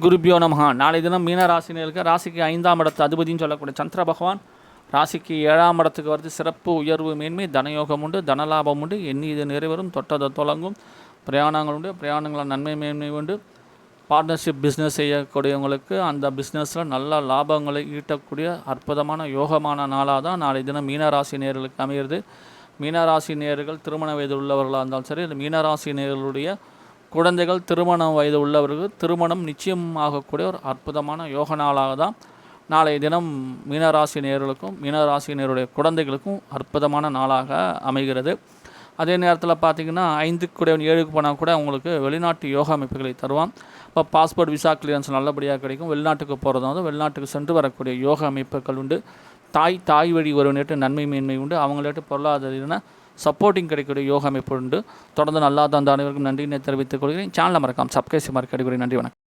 குருபியோ நமஹ. நாளை தினம் மீன ராசினருக்கு ராசிக்கு 5ஆம் இடத்து அதிபதினு சொல்லக்கூடிய சந்திர பகவான் ராசிக்கு 7ஆம் இடத்துக்கு வருது. சிறப்பு உயர்வு மேன்மை தனயோகம் உண்டு, தனலாபம் உண்டு, எண்ணி இது நிறைவேறும், தொட்டதை தொடங்கும், பிரயாணங்கள் உண்டு, பிரயாணங்களால் நன்மை மேன்மை உண்டு. பார்ட்னர்ஷிப் பிஸ்னஸ் செய்யக்கூடியவங்களுக்கு அந்த பிஸ்னஸில் நல்ல லாபங்களை ஈட்டக்கூடிய அற்புதமான யோகமான நாளாக தான் நாளை தினம் மீனராசி நேயர்களுக்கு அமைகிறது. மீனராசி நேயர்கள் திருமண வயது உள்ளவர்களாக இருந்தாலும் சரி, இந்த மீனராசி நேயர்களுடைய குழந்தைகள் திருமணம் வயது உள்ளவர்கள் திருமணம் நிச்சயமாகக்கூடிய ஒரு அற்புதமான யோக நாளாக தான் நாளைய தினம் மீனராசி நேயர்களுக்கும் மீனராசி நேயருடைய குழந்தைகளுக்கும் அற்புதமான நாளாக அமைகிறது. அதே நேரத்தில் பார்த்திங்கன்னா 5 7க்கு போனால் கூட அவங்களுக்கு வெளிநாட்டு யோகா அமைப்புகளை தருவான். இப்போ பாஸ்போர்ட் விசா கிளியரன்ஸ் நல்லபடியாக கிடைக்கும். வெளிநாட்டுக்கு போகிறதாவது வெளிநாட்டுக்கு சென்று வரக்கூடிய யோகா அமைப்புகள் உண்டு. தாய் வழி உறவினர்கிட்ட நன்மை மேன்மை உண்டு. அவங்கள்ட்ட பொருளாதார சப்போர்ட்டிங் கிடைக்கக்கூடிய யோகா அமைப்பு உண்டு. தொடர்ந்து நல்லா தான் அனைவருக்கும் நன்றியை தெரிவித்துக் கொள்கிறேன். சேனலை மறக்காம சப்ஸ்கிரைப் செய்ய மறக்காதீர்கள். நன்றி, வணக்கம்.